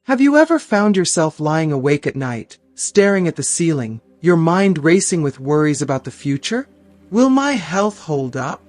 Have you ever found yourself lying awake at night, staring at the ceiling, your mind racing with worries about the future? Will my health hold up?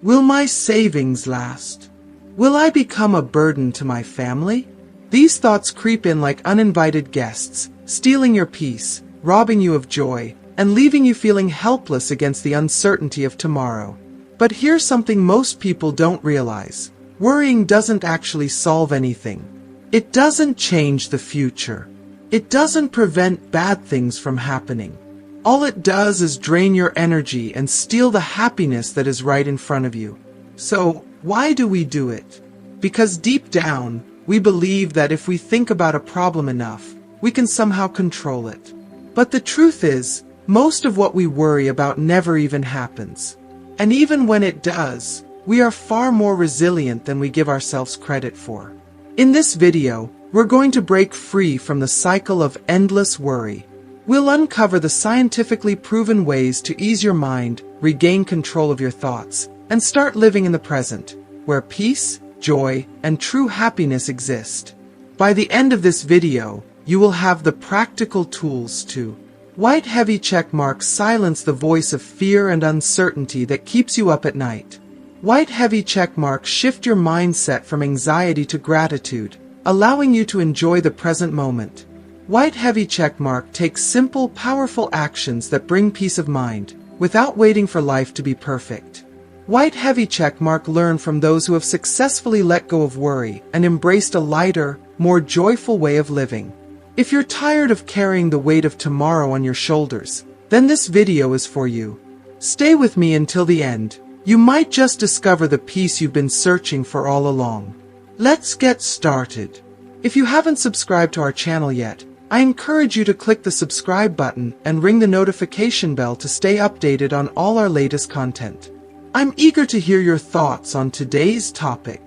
Will my savings last? Will I become a burden to my family? These thoughts creep in like uninvited guests, stealing your peace, robbing you of joy, and leaving you feeling helpless against the uncertainty of tomorrow. But here's something most people don't realize. Worrying doesn't actually solve anything. It doesn't change the future. It doesn't prevent bad things from happening. All it does is drain your energy and steal the happiness that is right in front of you. So, why do we do it? Because deep down, we believe that if we think about a problem enough, we can somehow control it. But the truth is, most of what we worry about never even happens. And even when it does, we are far more resilient than we give ourselves credit for. In this video, we're going to break free from the cycle of endless worry. We'll uncover the scientifically proven ways to ease your mind, regain control of your thoughts, and start living in the present, where peace, joy, and true happiness exist. By the end of this video, you will have the practical tools to white heavy check marks silence the voice of fear and uncertainty that keeps you up at night. White heavy check marks shift your mindset from anxiety to gratitude, allowing you to enjoy the present moment. White heavy check mark takes simple, powerful actions that bring peace of mind, without waiting for life to be perfect. White heavy check mark learn from those who have successfully let go of worry and embraced a lighter, more joyful way of living. If you're tired of carrying the weight of tomorrow on your shoulders, then this video is for you. Stay with me until the end. You might just discover the peace you've been searching for all along. Let's get started. If you haven't subscribed to our channel yet, I encourage you to click the subscribe button and ring the notification bell to stay updated on all our latest content. I'm eager to hear your thoughts on today's topic.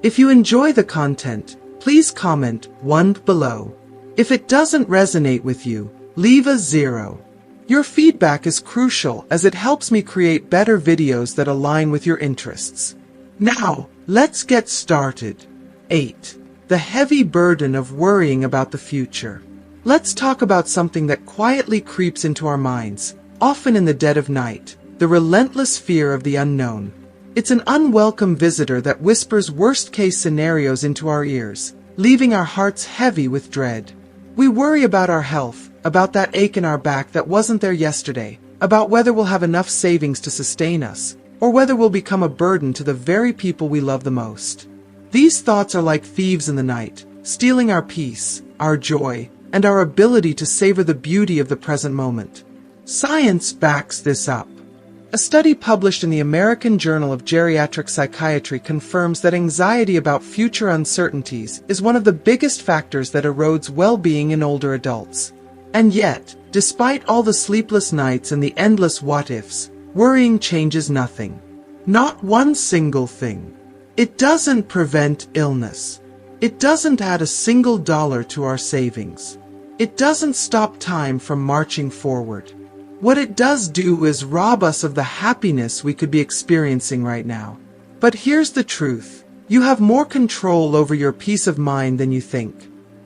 If you enjoy the content, please comment 1 below. If it doesn't resonate with you, leave a 0. Your feedback is crucial as it helps me create better videos that align with your interests. Now, let's get started. 8. The heavy burden of worrying about the future. Let's talk about something that quietly creeps into our minds, often in the dead of night, the relentless fear of the unknown. It's an unwelcome visitor that whispers worst-case scenarios into our ears, leaving our hearts heavy with dread. We worry about our health, about that ache in our back that wasn't there yesterday, about whether we'll have enough savings to sustain us, or whether we'll become a burden to the very people we love the most. These thoughts are like thieves in the night, stealing our peace, our joy, and our ability to savor the beauty of the present moment. Science backs this up. A study published in the American Journal of Geriatric Psychiatry confirms that anxiety about future uncertainties is one of the biggest factors that erodes well-being in older adults. And yet, despite all the sleepless nights and the endless what-ifs, worrying changes nothing. Not one single thing. It doesn't prevent illness. It doesn't add a single dollar to our savings. It doesn't stop time from marching forward. What it does do is rob us of the happiness we could be experiencing right now. But here's the truth. You have more control over your peace of mind than you think.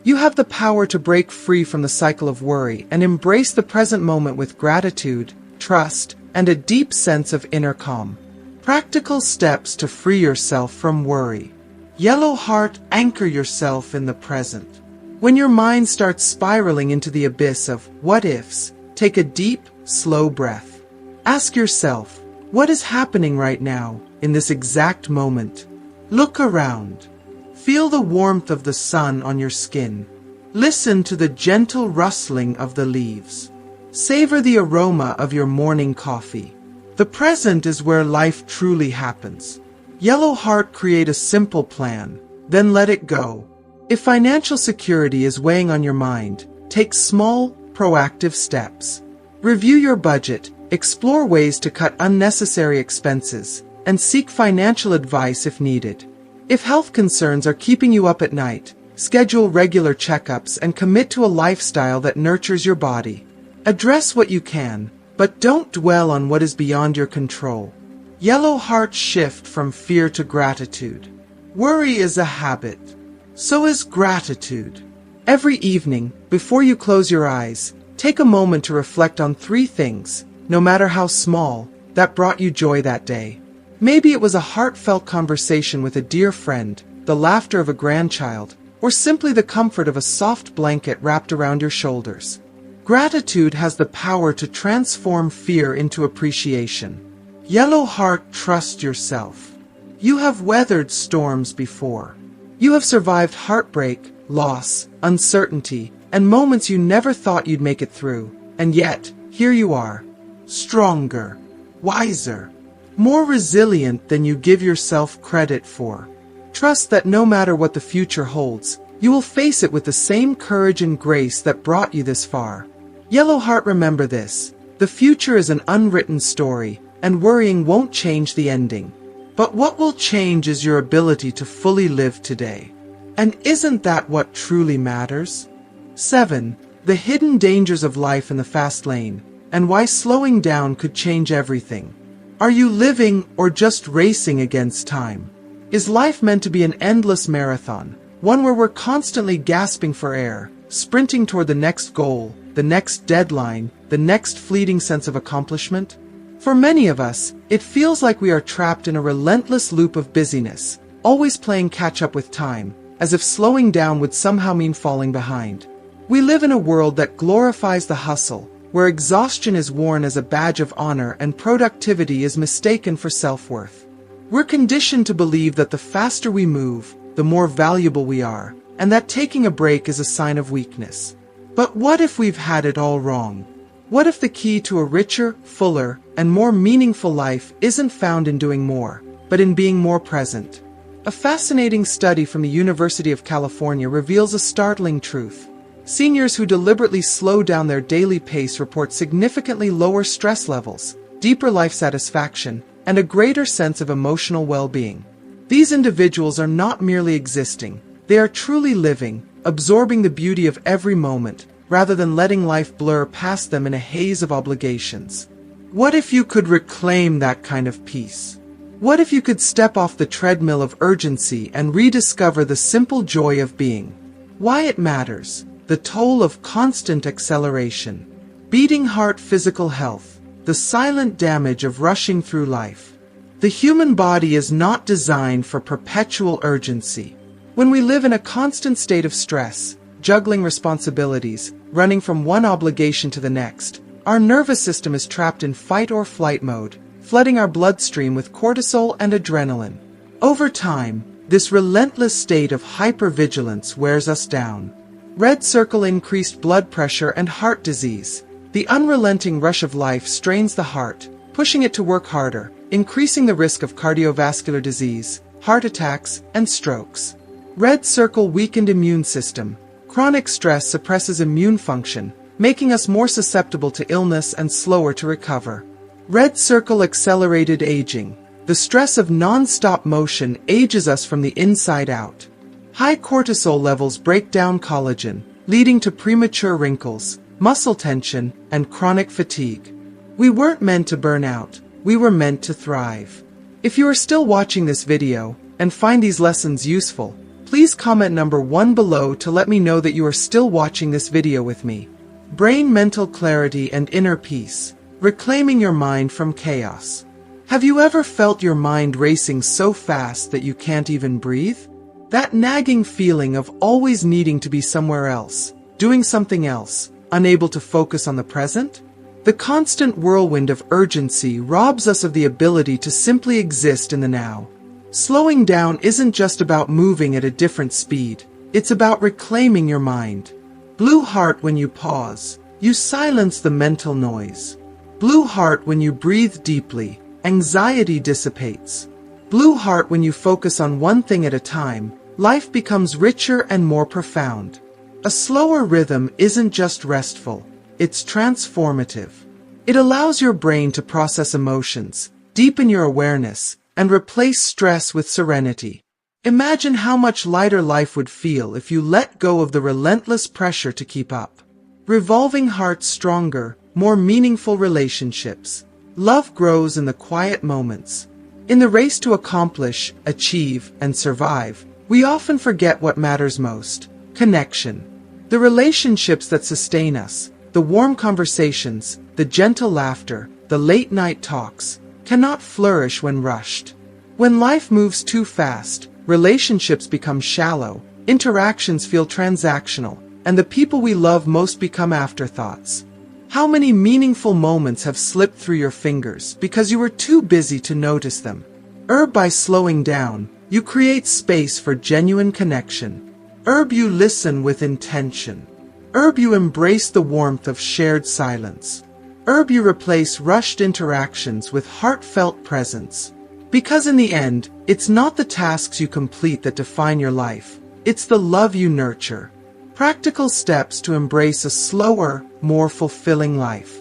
You have the power to break free from the cycle of worry and embrace the present moment with gratitude, trust, and a deep sense of inner calm. Practical steps to free yourself from worry. Yellow heart, anchor yourself in the present. When your mind starts spiraling into the abyss of what-ifs, take a deep, slow breath. Ask yourself, what is happening right now, in this exact moment? Look around. Feel the warmth of the sun on your skin. Listen to the gentle rustling of the leaves. Savor the aroma of your morning coffee. The present is where life truly happens. Yellow heart, create a simple plan, then let it go. If financial security is weighing on your mind, take small, proactive steps. Review your budget, explore ways to cut unnecessary expenses, and seek financial advice if needed. If health concerns are keeping you up at night, schedule regular checkups and commit to a lifestyle that nurtures your body. Address what you can, but don't dwell on what is beyond your control. Yellow heart, shift from fear to gratitude. Worry is a habit. So is gratitude. Every evening, before you close your eyes, take a moment to reflect on 3 things, no matter how small, that brought you joy that day. Maybe it was a heartfelt conversation with a dear friend, the laughter of a grandchild, or simply the comfort of a soft blanket wrapped around your shoulders. Gratitude has the power to transform fear into appreciation. Yellow heart, trust yourself. You have weathered storms before. You have survived heartbreak, loss, uncertainty, and moments you never thought you'd make it through. And yet, here you are. Stronger, wiser, more resilient than you give yourself credit for. Trust that no matter what the future holds, you will face it with the same courage and grace that brought you this far. Yellow heart, remember this. The future is an unwritten story, and worrying won't change the ending. But what will change is your ability to fully live today. And isn't that what truly matters? 7. The hidden dangers of life in the fast lane, and why slowing down could change everything. Are you living or just racing against time? Is life meant to be an endless marathon, one where we're constantly gasping for air, sprinting toward the next goal, the next deadline, the next fleeting sense of accomplishment? For many of us, it feels like we are trapped in a relentless loop of busyness, always playing catch-up with time, as if slowing down would somehow mean falling behind. We live in a world that glorifies the hustle, where exhaustion is worn as a badge of honor and productivity is mistaken for self-worth. We're conditioned to believe that the faster we move, the more valuable we are, and that taking a break is a sign of weakness. But what if we've had it all wrong? What if the key to a richer, fuller, and more meaningful life isn't found in doing more, but in being more present? A fascinating study from the University of California reveals a startling truth. Seniors who deliberately slow down their daily pace report significantly lower stress levels, deeper life satisfaction, and a greater sense of emotional well-being. These individuals are not merely existing, they are truly living, absorbing the beauty of every moment, rather than letting life blur past them in a haze of obligations. What if you could reclaim that kind of peace? What if you could step off the treadmill of urgency and rediscover the simple joy of being? Why it matters. The toll of constant acceleration. Beating heart, physical health. The silent damage of rushing through life. The human body is not designed for perpetual urgency. When we live in a constant state of stress, juggling responsibilities, running from one obligation to the next, our nervous system is trapped in fight or flight mode, flooding our bloodstream with cortisol and adrenaline. Over time, this relentless state of hypervigilance wears us down. Red circle, increased blood pressure and heart disease. The unrelenting rush of life strains the heart, pushing it to work harder, increasing the risk of cardiovascular disease, heart attacks, and strokes. Red circle, weakened immune system. Chronic stress suppresses immune function, making us more susceptible to illness and slower to recover. Red circle, accelerated aging. The stress of non-stop motion ages us from the inside out. High cortisol levels break down collagen, leading to premature wrinkles, muscle tension, and chronic fatigue. We weren't meant to burn out, we were meant to thrive. If you are still watching this video and find these lessons useful, please comment number 1 below to let me know that you are still watching this video with me. Brain, mental clarity and inner peace. Reclaiming your mind from chaos. Have you ever felt your mind racing so fast that you can't even breathe? That nagging feeling of always needing to be somewhere else, doing something else, unable to focus on the present? The constant whirlwind of urgency robs us of the ability to simply exist in the now. Slowing down isn't just about moving at a different speed, it's about reclaiming your mind. Blue heart, when you pause, you silence the mental noise. Blue heart, when you breathe deeply, anxiety dissipates. Blue heart, when you focus on one thing at a time, life becomes richer and more profound. A slower rhythm isn't just restful, it's transformative. It allows your brain to process emotions, deepen your awareness, and replace stress with serenity. Imagine how much lighter life would feel if you let go of the relentless pressure to keep up. Revolving hearts, stronger, more meaningful relationships. Love grows in the quiet moments. In the race to accomplish, achieve, and survive, we often forget what matters most: connection. The relationships that sustain us, the warm conversations, the gentle laughter, the late-night talks, cannot flourish when rushed. When life moves too fast, relationships become shallow, interactions feel transactional, and the people we love most become afterthoughts. How many meaningful moments have slipped through your fingers because you were too busy to notice them? By slowing down, you create space for genuine connection. You listen with intention. You embrace the warmth of shared silence. You replace rushed interactions with heartfelt presence. Because in the end, it's not the tasks you complete that define your life, it's the love you nurture. Practical steps to embrace a slower, more fulfilling life.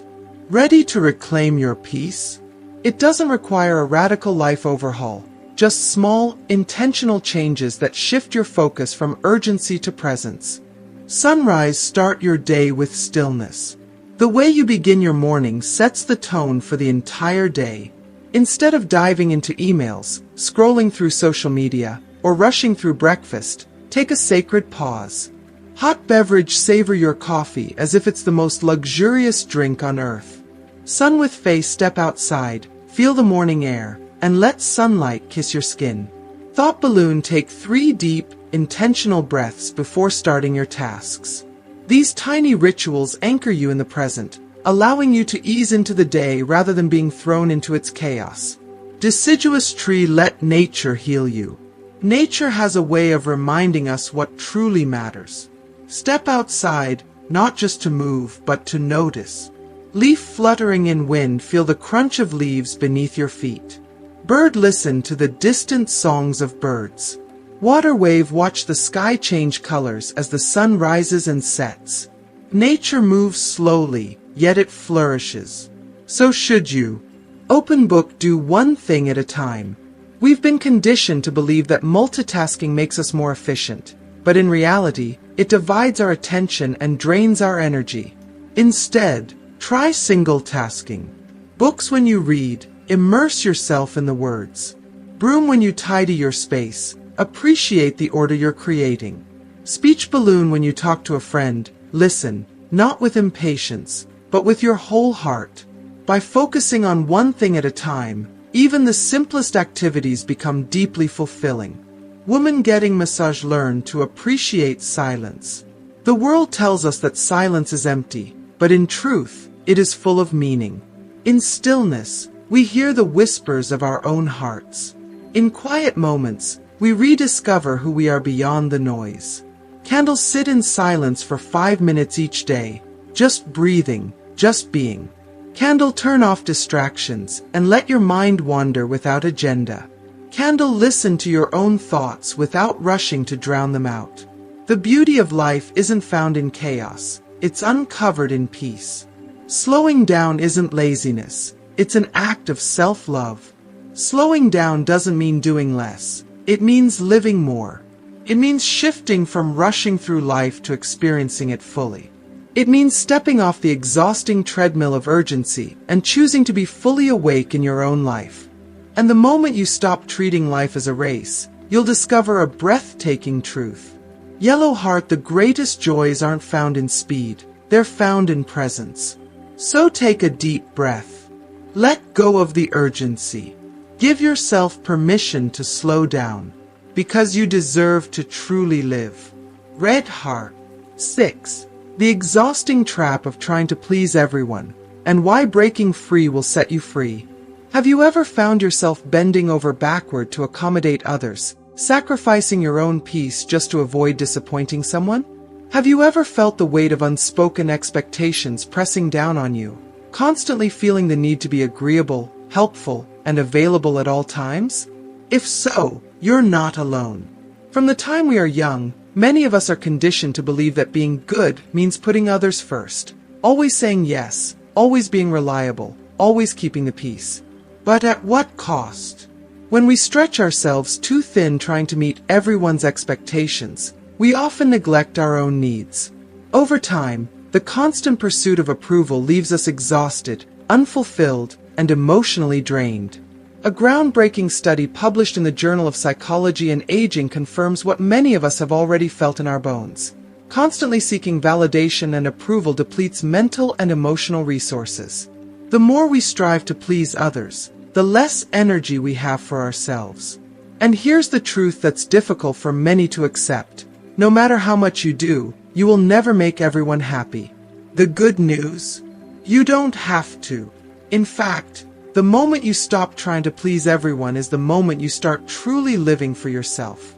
Ready to reclaim your peace? It doesn't require a radical life overhaul, just small, intentional changes that shift your focus from urgency to presence. Sunrise, start your day with stillness. The way you begin your morning sets the tone for the entire day. Instead of diving into emails, scrolling through social media, or rushing through breakfast, take a sacred pause. Hot beverage, savor your coffee as if it's the most luxurious drink on earth. Sun with face, step outside, feel the morning air, and let sunlight kiss your skin. Thought balloon, take 3 deep, intentional breaths before starting your tasks. These tiny rituals anchor you in the present, allowing you to ease into the day rather than being thrown into its chaos. Deciduous tree, let nature heal you. Nature has a way of reminding us what truly matters. Step outside, not just to move, but to notice. Leaf fluttering in wind, feel the crunch of leaves beneath your feet. Bird, listen to the distant songs of birds. Water wave, watch the sky change colors as the sun rises and sets. Nature moves slowly, yet it flourishes. So should you. Open book, do one thing at a time. We've been conditioned to believe that multitasking makes us more efficient, but in reality, it divides our attention and drains our energy. Instead, try single tasking. Books when you read, immerse yourself in the words. Broom when you tidy your space, appreciate the order you're creating. Speech balloon when you talk to a friend, listen, not with impatience, but with your whole heart. By focusing on one thing at a time, even the simplest activities become deeply fulfilling. Woman getting massage, learn to appreciate silence. The world tells us that silence is empty, but in truth, it is full of meaning. In stillness, we hear the whispers of our own hearts. In quiet moments, we rediscover who we are beyond the noise. Candles, sit in silence for 5 minutes each day, just breathing, just being. Candle, turn off distractions and let your mind wander without agenda. Candle, listen to your own thoughts without rushing to drown them out. The beauty of life isn't found in chaos, it's uncovered in peace. Slowing down isn't laziness, it's an act of self-love. Slowing down doesn't mean doing less, it means living more. It means shifting from rushing through life to experiencing it fully. It means stepping off the exhausting treadmill of urgency and choosing to be fully awake in your own life. And the moment you stop treating life as a race, you'll discover a breathtaking truth. Yellow heart, the greatest joys aren't found in speed, they're found in presence. So take a deep breath. Let go of the urgency. Give yourself permission to slow down, because you deserve to truly live. Red heart. 6. The exhausting trap of trying to please everyone, and why breaking free will set you free. Have you ever found yourself bending over backward to accommodate others, sacrificing your own peace just to avoid disappointing someone? Have you ever felt the weight of unspoken expectations pressing down on you, constantly feeling the need to be agreeable, helpful, and available at all times? If so, you're not alone. From the time we are young, many of us are conditioned to believe that being good means putting others first, always saying yes, always being reliable, always keeping the peace. But at what cost? When we stretch ourselves too thin trying to meet everyone's expectations, we often neglect our own needs. Over time, the constant pursuit of approval leaves us exhausted, unfulfilled, and emotionally drained. A groundbreaking study published in the Journal of Psychology and Aging confirms what many of us have already felt in our bones. Constantly seeking validation and approval depletes mental and emotional resources. The more we strive to please others, the less energy we have for ourselves. And here's the truth that's difficult for many to accept. No matter how much you do, you will never make everyone happy. The good news? You don't have to. In fact, the moment you stop trying to please everyone is the moment you start truly living for yourself.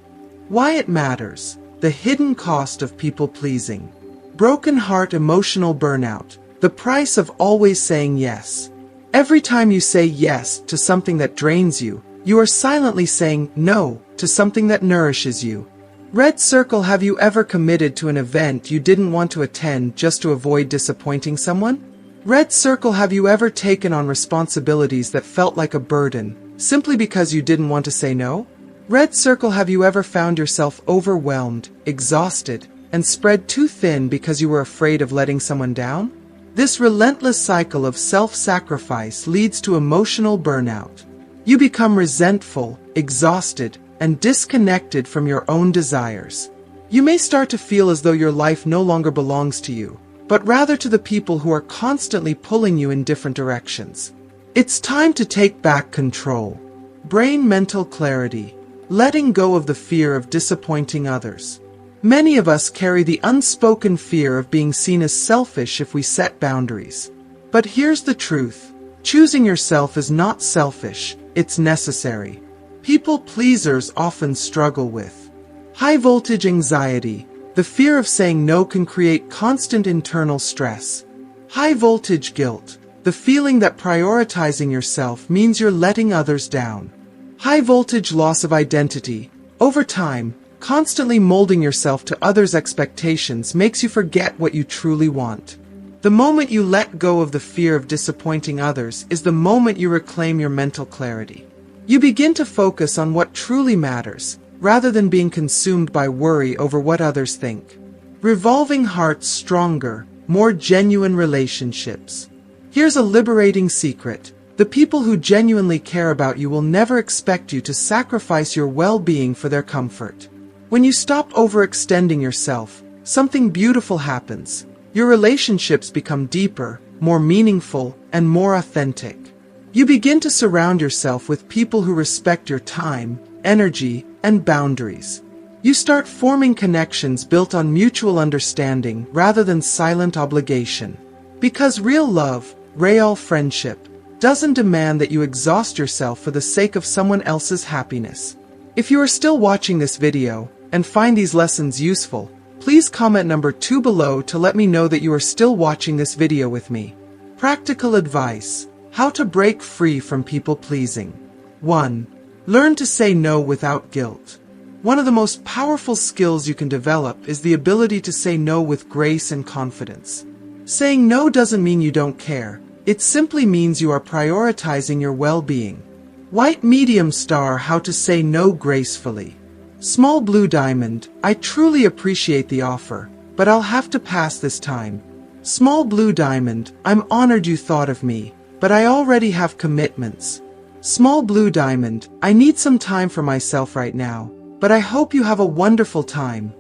Why it matters. The hidden cost of people-pleasing. Broken heart, emotional burnout. The price of always saying yes. Every time you say yes to something that drains you, you are silently saying no to something that nourishes you. Red circle, have you ever committed to an event you didn't want to attend just to avoid disappointing someone? Red circle, have you ever taken on responsibilities that felt like a burden, simply because you didn't want to say no? Red circle, have you ever found yourself overwhelmed, exhausted, and spread too thin because you were afraid of letting someone down? This relentless cycle of self-sacrifice leads to emotional burnout. You become resentful, exhausted, and disconnected from your own desires. You may start to feel as though your life no longer belongs to you, but rather to the people who are constantly pulling you in different directions. It's time to take back control. Brain mental clarity. Letting go of the fear of disappointing others. Many of us carry the unspoken fear of being seen as selfish if we set boundaries. But here's the truth. Choosing yourself is not selfish, it's necessary. People pleasers often struggle with high voltage anxiety. The fear of saying no can create constant internal stress. High voltage guilt. The feeling that prioritizing yourself means you're letting others down. High voltage loss of identity. Over time, constantly molding yourself to others' expectations makes you forget what you truly want. The moment you let go of the fear of disappointing others is the moment you reclaim your mental clarity. You begin to focus on what truly matters, rather than being consumed by worry over what others think. Revolving hearts, stronger, more genuine relationships. Here's a liberating secret. The people who genuinely care about you will never expect you to sacrifice your well-being for their comfort. When you stop overextending yourself, something beautiful happens. Your relationships become deeper, more meaningful, and more authentic. You begin to surround yourself with people who respect your time, energy, and boundaries. You start forming connections built on mutual understanding rather than silent obligation. Because real love, real friendship, doesn't demand that you exhaust yourself for the sake of someone else's happiness. If you are still watching this video and find these lessons useful, please comment number 2 below to let me know that you are still watching this video with me. Practical advice. How to break free from people-pleasing. 1. Learn to say no without guilt. One of the most powerful skills you can develop is the ability to say no with grace and confidence. Saying no doesn't mean you don't care. It simply means you are prioritizing your well-being. White medium star, how to say no gracefully. Small blue diamond, I truly appreciate the offer, but I'll have to pass this time. Small blue diamond, I'm honored you thought of me, but I already have commitments. Small blue diamond, I need some time for myself right now, but I hope you have a wonderful time.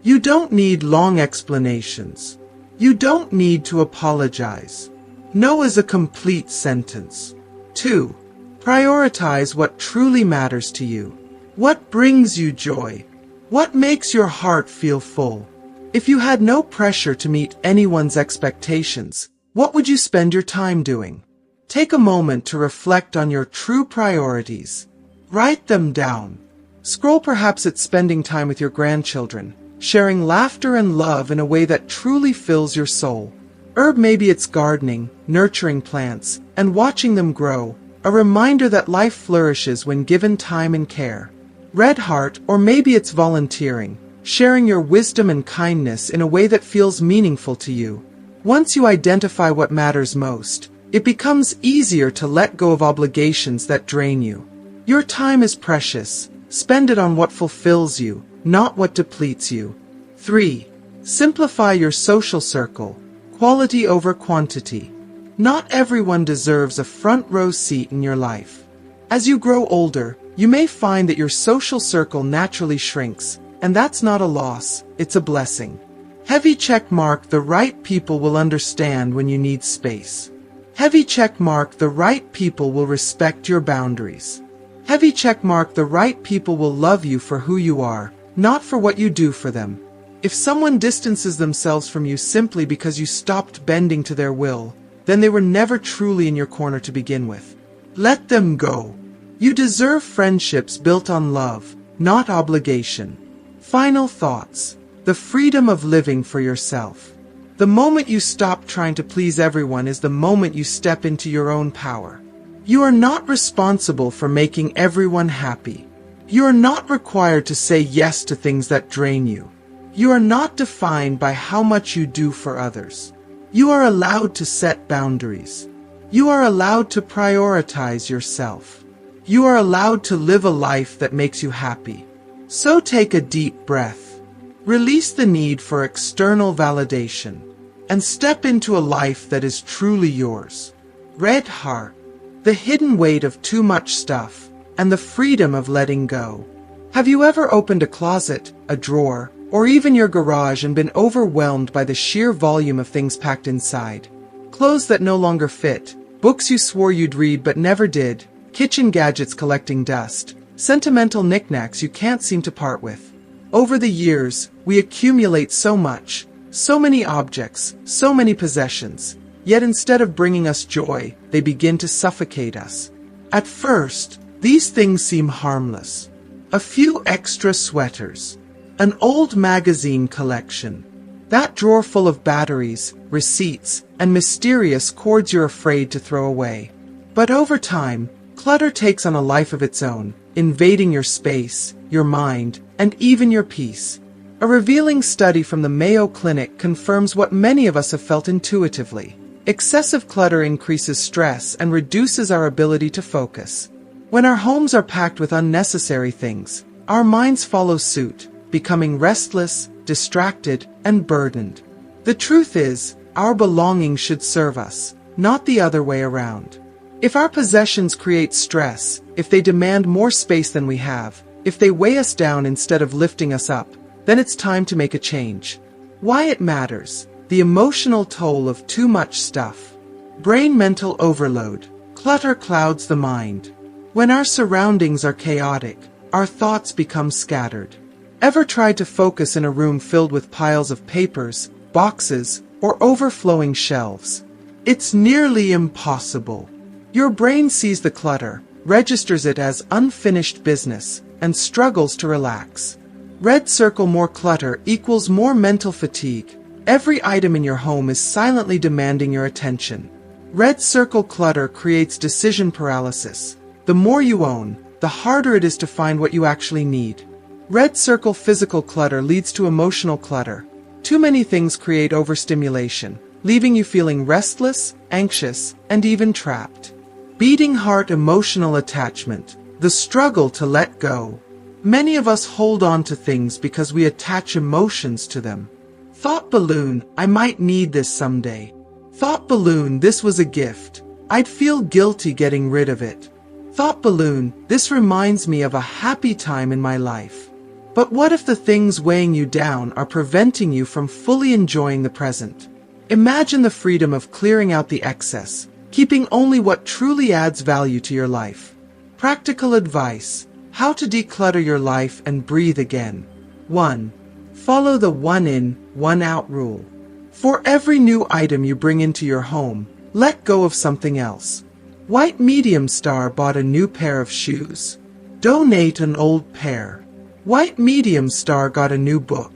You don't need long explanations. You don't need to apologize. No is a complete sentence. 2. Prioritize what truly matters to you. What brings you joy? What makes your heart feel full? If you had no pressure to meet anyone's expectations, what would you spend your time doing? Take a moment to reflect on your true priorities. Write them down. Scroll, perhaps it's spending time with your grandchildren, sharing laughter and love in a way that truly fills your soul. Herb, maybe it's gardening, nurturing plants, and watching them grow, a reminder that life flourishes when given time and care. Red heart, or maybe it's volunteering, sharing your wisdom and kindness in a way that feels meaningful to you. Once you identify what matters most, it becomes easier to let go of obligations that drain you. Your time is precious. Spend it on what fulfills you, not what depletes you. 3. Simplify your social circle. Quality over quantity. Not everyone deserves a front row seat in your life. As you grow older, you may find that your social circle naturally shrinks, and that's not a loss, it's a blessing. Heavy check mark, the right people will understand when you need space. Heavy check mark, the right people will respect your boundaries. Heavy check mark, the right people will love you for who you are, not for what you do for them. If someone distances themselves from you simply because you stopped bending to their will, then they were never truly in your corner to begin with. Let them go. You deserve friendships built on love, not obligation. Final thoughts. The freedom of living for yourself. The moment you stop trying to please everyone is the moment you step into your own power. You are not responsible for making everyone happy. You are not required to say yes to things that drain you. You are not defined by how much you do for others. You are allowed to set boundaries. You are allowed to prioritize yourself. You are allowed to live a life that makes you happy. So take a deep breath. Release the need for external validation and step into a life that is truly yours. Red heart. The hidden weight of too much stuff and the freedom of letting go. Have you ever opened a closet, a drawer, or even your garage and been overwhelmed by the sheer volume of things packed inside? Clothes that no longer fit, books you swore you'd read but never did, kitchen gadgets collecting dust, sentimental knickknacks you can't seem to part with. Over the years, we accumulate so much, so many objects, so many possessions, yet instead of bringing us joy, they begin to suffocate us. At first, these things seem harmless. A few extra sweaters, an old magazine collection, that drawer full of batteries, receipts, and mysterious cords you're afraid to throw away. But over time, clutter takes on a life of its own, invading your space, your mind, and even your peace. A revealing study from the Mayo Clinic confirms what many of us have felt intuitively. Excessive clutter increases stress and reduces our ability to focus. When our homes are packed with unnecessary things, our minds follow suit, becoming restless, distracted, and burdened. The truth is, our belongings should serve us, not the other way around. If our possessions create stress, if they demand more space than we have, if they weigh us down instead of lifting us up, then it's time to make a change. Why it matters. The emotional toll of too much stuff. Brain mental overload. Clutter clouds the mind. When our surroundings are chaotic, our thoughts become scattered. Ever tried to focus in a room filled with piles of papers, boxes, or overflowing shelves? It's nearly impossible. Your brain sees the clutter, registers it as unfinished business, and struggles to relax. Red circle, more clutter equals more mental fatigue. Every item in your home is silently demanding your attention. Red circle clutter creates decision paralysis. The more you own, the harder it is to find what you actually need. Red circle physical clutter leads to emotional clutter. Too many things create overstimulation, leaving you feeling restless, anxious, and even trapped. Beating heart emotional attachment. The struggle to let go. Many of us hold on to things because we attach emotions to them. Thought balloon, I might need this someday. Thought balloon, this was a gift. I'd feel guilty getting rid of it. Thought balloon, this reminds me of a happy time in my life. But what if the things weighing you down are preventing you from fully enjoying the present? Imagine the freedom of clearing out the excess, keeping only what truly adds value to your life. Practical advice. How to declutter your life and breathe again. 1. Follow the one in, one out rule. For every new item you bring into your home, let go of something else. White medium star bought a new pair of shoes. Donate an old pair. White medium star got a new book.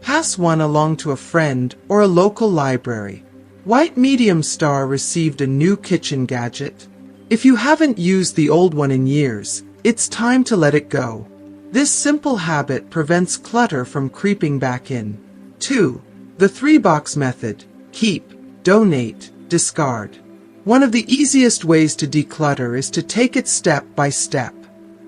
Pass one along to a friend or a local library. White medium star received a new kitchen gadget. If you haven't used the old one in years, it's time to let it go. This simple habit prevents clutter from creeping back in. 2. The 3-box method. Keep, donate, discard. One of the easiest ways to declutter is to take it step by step.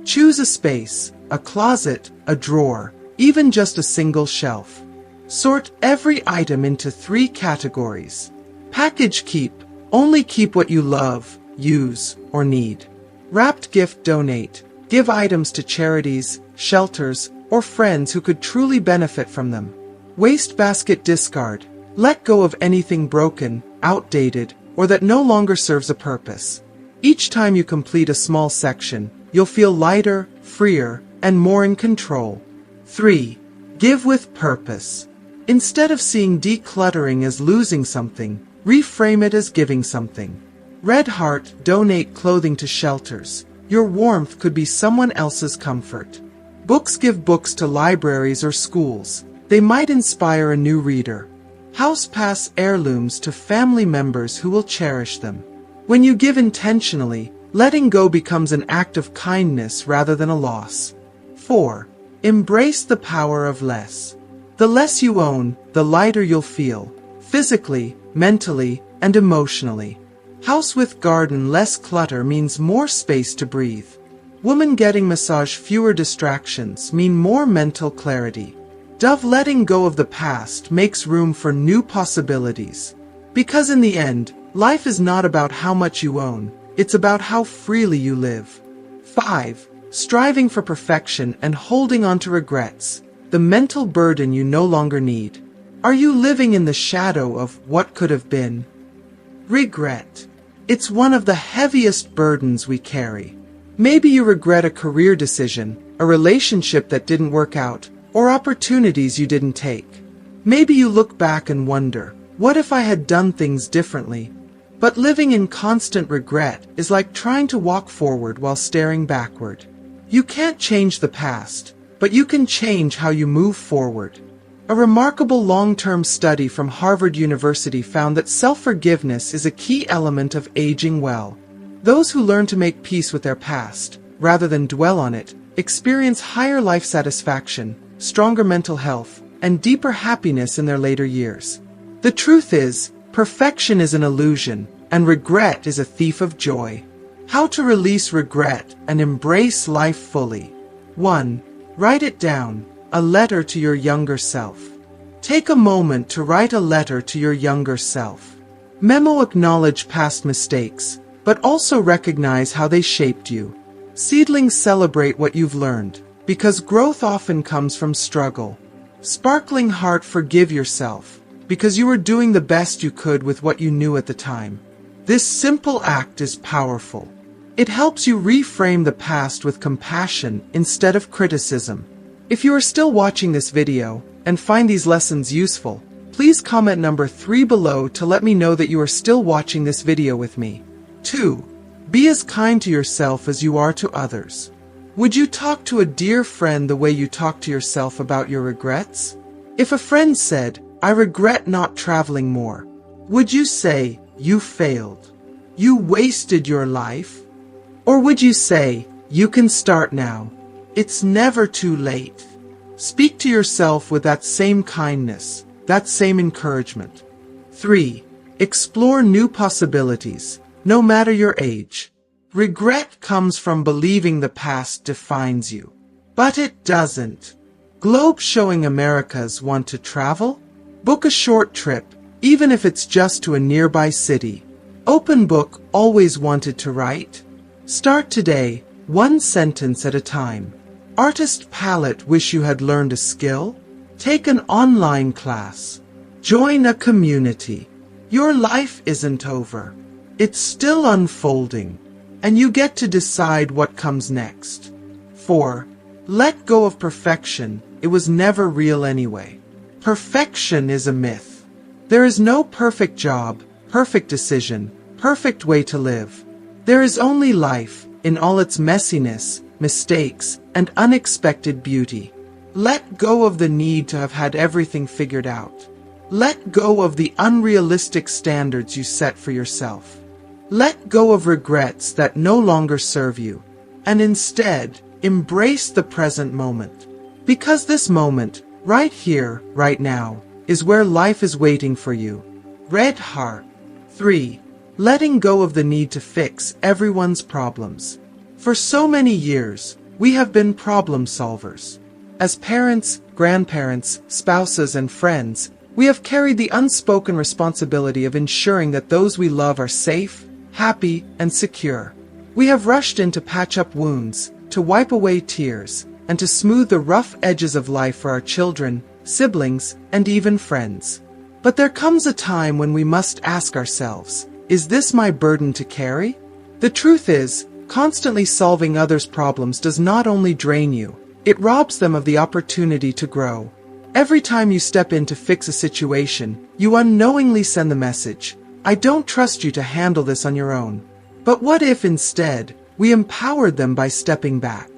Choose a space, a closet, a drawer, even just a single shelf. Sort every item into 3 categories. Package keep. Only keep what you love, use, or need. Wrapped gift donate. Give items to charities, shelters, or friends who could truly benefit from them. Wastebasket discard. Let go of anything broken, outdated, or that no longer serves a purpose. Each time you complete a small section, you'll feel lighter, freer, and more in control. 3. Give with purpose. Instead of seeing decluttering as losing something, reframe it as giving something. Red Heart, donate clothing to shelters. Your warmth could be someone else's comfort. Books, give books to libraries or schools. They might inspire a new reader. House pass heirlooms to family members who will cherish them. When you give intentionally, letting go becomes an act of kindness rather than a loss. 4. Embrace the power of less. The less you own, the lighter you'll feel, physically, mentally, and emotionally. House with garden, less clutter means more space to breathe. Woman getting massage, fewer distractions mean more mental clarity. Dove, letting go of the past makes room for new possibilities. Because in the end, life is not about how much you own, it's about how freely you live. 5. Striving for perfection and holding on to regrets, the mental burden you no longer need. Are you living in the shadow of what could have been? Regret. It's one of the heaviest burdens we carry. Maybe you regret a career decision, a relationship that didn't work out, or opportunities you didn't take. Maybe you look back and wonder, what if I had done things differently? But living in constant regret is like trying to walk forward while staring backward. You can't change the past, but you can change how you move forward. A remarkable long-term study from Harvard University found that self-forgiveness is a key element of aging well. Those who learn to make peace with their past, rather than dwell on it, experience higher life satisfaction, stronger mental health, and deeper happiness in their later years. The truth is, perfection is an illusion, and regret is a thief of joy. How to release regret and embrace life fully. 1. Write it down. A letter to your younger self. Take a moment to write a letter to your younger self. Memo, acknowledge past mistakes, but also recognize how they shaped you. Seedlings, celebrate what you've learned, because growth often comes from struggle. Sparkling heart, forgive yourself, because you were doing the best you could with what you knew at the time. This simple act is powerful. It helps you reframe the past with compassion instead of criticism. If you are still watching this video and find these lessons useful, please comment number 3 below to let me know that you are still watching this video with me. 2. Be as kind to yourself as you are to others. Would you talk to a dear friend the way you talk to yourself about your regrets? If a friend said, "I regret not traveling more," would you say, "You failed. You wasted your life"? Or would you say, "You can start now. It's never too late"? Speak to yourself with that same kindness, that same encouragement. 3. Explore new possibilities, no matter your age. Regret comes from believing the past defines you. But it doesn't. Globe showing Americas, want to travel? Book a short trip, even if it's just to a nearby city. Open book, always wanted to write? Start today, one sentence at a time. Artist palette, wish you had learned a skill? Take an online class. Join a community. Your life isn't over. It's still unfolding, and you get to decide what comes next. 4. Let go of perfection. It was never real anyway. Perfection is a myth. There is no perfect job, perfect decision, perfect way to live. There is only life, in all its messiness, mistakes, and unexpected beauty. Let go of the need to have had everything figured out. Let go of the unrealistic standards you set for yourself. Let go of regrets that no longer serve you, and instead, embrace the present moment. Because this moment, right here, right now, is where life is waiting for you. Red Heart. 3. Letting go of the need to fix everyone's problems. For so many years, we have been problem solvers. As parents, grandparents, spouses, and friends, we have carried the unspoken responsibility of ensuring that those we love are safe, happy, and secure. We have rushed in to patch up wounds, to wipe away tears, and to smooth the rough edges of life for our children, siblings, and even friends. But there comes a time when we must ask ourselves, is this my burden to carry? The truth is, constantly solving others' problems does not only drain you, it robs them of the opportunity to grow. Every time you step in to fix a situation, you unknowingly send the message, I don't trust you to handle this on your own. But what if instead, we empowered them by stepping back?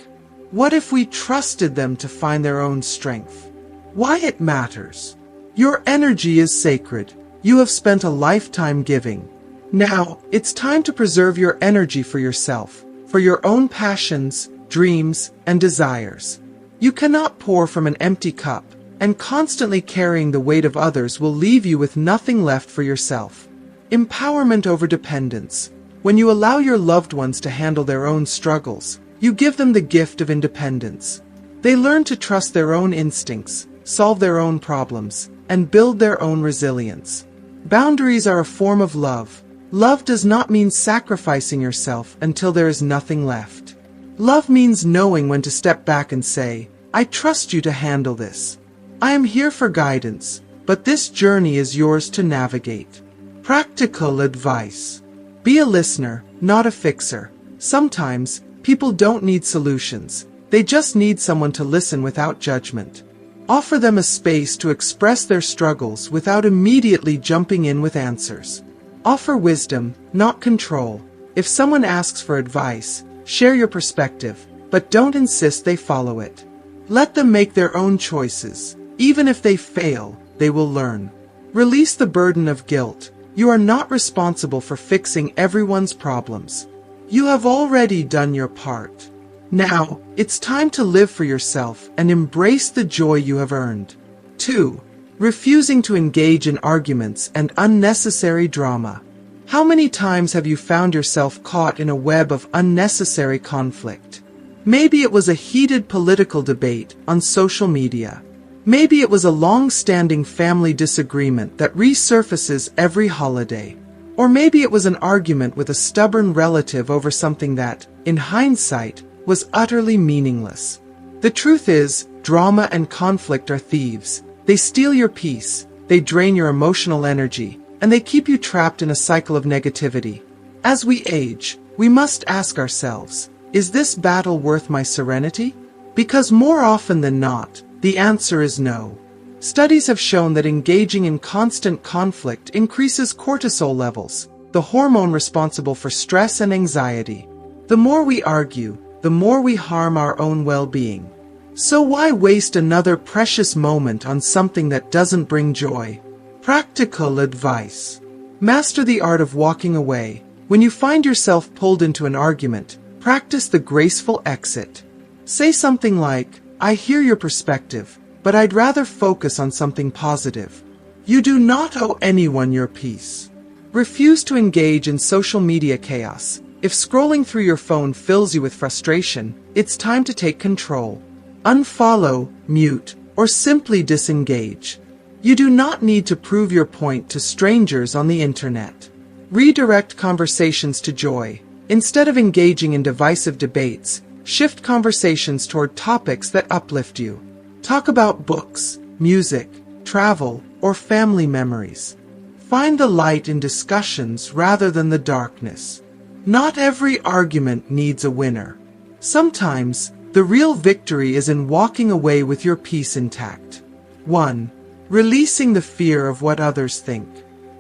What if we trusted them to find their own strength? Why it matters. Your energy is sacred. You have spent a lifetime giving. Now, it's time to preserve your energy for yourself, for your own passions, dreams, and desires. You cannot pour from an empty cup, and constantly carrying the weight of others will leave you with nothing left for yourself. Empowerment over dependence. When you allow your loved ones to handle their own struggles, you give them the gift of independence. They learn to trust their own instincts, solve their own problems, and build their own resilience. Boundaries are a form of love. Love does not mean sacrificing yourself until there is nothing left. Love means knowing when to step back and say, I trust you to handle this. I am here for guidance, but this journey is yours to navigate. Practical advice. Be a listener, not a fixer. Sometimes, people don't need solutions. They just need someone to listen without judgment. Offer them a space to express their struggles without immediately jumping in with answers. Offer wisdom, not control. If someone asks for advice, share your perspective, but don't insist they follow it. Let them make their own choices. Even if they fail, they will learn. Release the burden of guilt. You are not responsible for fixing everyone's problems. You have already done your part. Now, it's time to live for yourself and embrace the joy you have earned. 2. Refusing to engage in arguments and unnecessary drama. How many times have you found yourself caught in a web of unnecessary conflict? Maybe it was a heated political debate on social media. Maybe it was a long-standing family disagreement that resurfaces every holiday. Or maybe it was an argument with a stubborn relative over something that, in hindsight, was utterly meaningless. The truth is, drama and conflict are thieves. They steal your peace, they drain your emotional energy, and they keep you trapped in a cycle of negativity. As we age, we must ask ourselves, is this battle worth my serenity? Because more often than not, the answer is no. Studies have shown that engaging in constant conflict increases cortisol levels, the hormone responsible for stress and anxiety. The more we argue, the more we harm our own well-being. So why waste another precious moment on something that doesn't bring joy? Practical advice. Master the art of walking away. When you find yourself pulled into an argument, practice the graceful exit. Say something like, I hear your perspective, but I'd rather focus on something positive. You do not owe anyone your peace. Refuse to engage in social media chaos. If scrolling through your phone fills you with frustration, it's time to take control. Unfollow, mute, or simply disengage. You do not need to prove your point to strangers on the internet. Redirect conversations to joy. Instead of engaging in divisive debates, shift conversations toward topics that uplift you. Talk about books, music, travel, or family memories. Find the light in discussions rather than the darkness. Not every argument needs a winner. Sometimes, the real victory is in walking away with your peace intact. 1. Releasing the fear of what others think.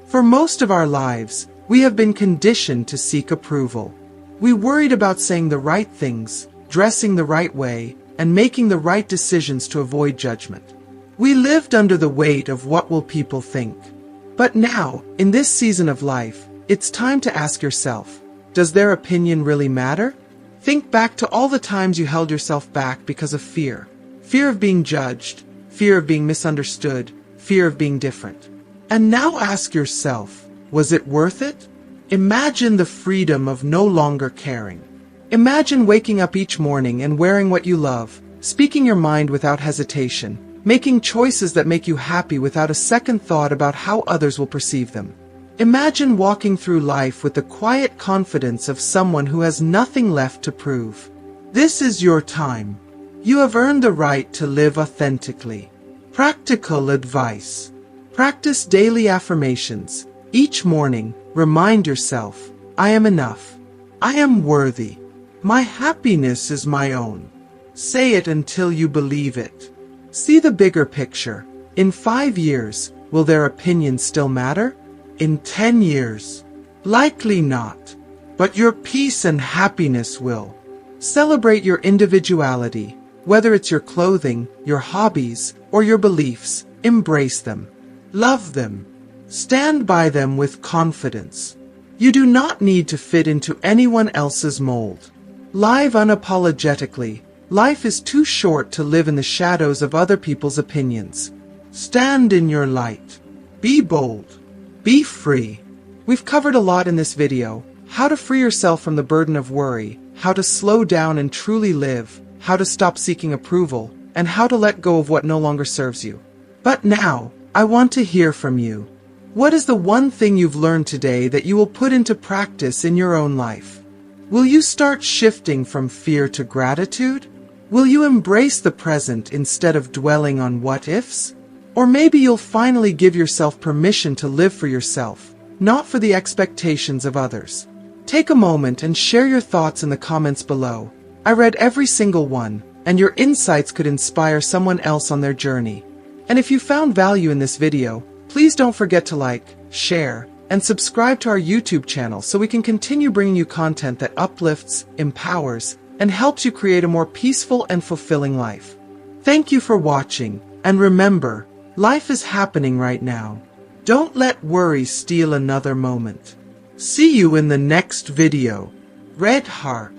For most of our lives, we have been conditioned to seek approval. We worried about saying the right things, dressing the right way, and making the right decisions to avoid judgment. We lived under the weight of what will people think. But now, in this season of life, it's time to ask yourself, does their opinion really matter? Think back to all the times you held yourself back because of fear. Fear of being judged, fear of being misunderstood, fear of being different. And now ask yourself, was it worth it? Imagine the freedom of no longer caring. Imagine waking up each morning and wearing what you love, speaking your mind without hesitation, making choices that make you happy without a second thought about how others will perceive them. Imagine walking through life with the quiet confidence of someone who has nothing left to prove. This is your time. You have earned the right to live authentically. Practical advice. Practice daily affirmations. Each morning, remind yourself, I am enough. I am worthy. My happiness is my own. Say it until you believe it. See the bigger picture. In 5 years, will their opinions still matter? In 10 years? Likely not. But your peace and happiness will. Celebrate your individuality. Whether it's your clothing, your hobbies, or your beliefs, embrace them. Love them. Stand by them with confidence. You do not need to fit into anyone else's mold. Live unapologetically. Life is too short to live in the shadows of other people's opinions. Stand in your light. Be bold. Be free. We've covered a lot in this video. How to free yourself from the burden of worry, how to slow down and truly live, how to stop seeking approval, and how to let go of what no longer serves you. But now, I want to hear from you. What is the one thing you've learned today that you will put into practice in your own life? Will you start shifting from fear to gratitude? Will you embrace the present instead of dwelling on what-ifs? Or maybe you'll finally give yourself permission to live for yourself, not for the expectations of others. Take a moment and share your thoughts in the comments below. I read every single one, and your insights could inspire someone else on their journey. And if you found value in this video, please don't forget to like, share, and subscribe to our YouTube channel so we can continue bringing you content that uplifts, empowers, and helps you create a more peaceful and fulfilling life. Thank you for watching, and remember, life is happening right now. Don't let worry steal another moment. See you in the next video. Red Heart.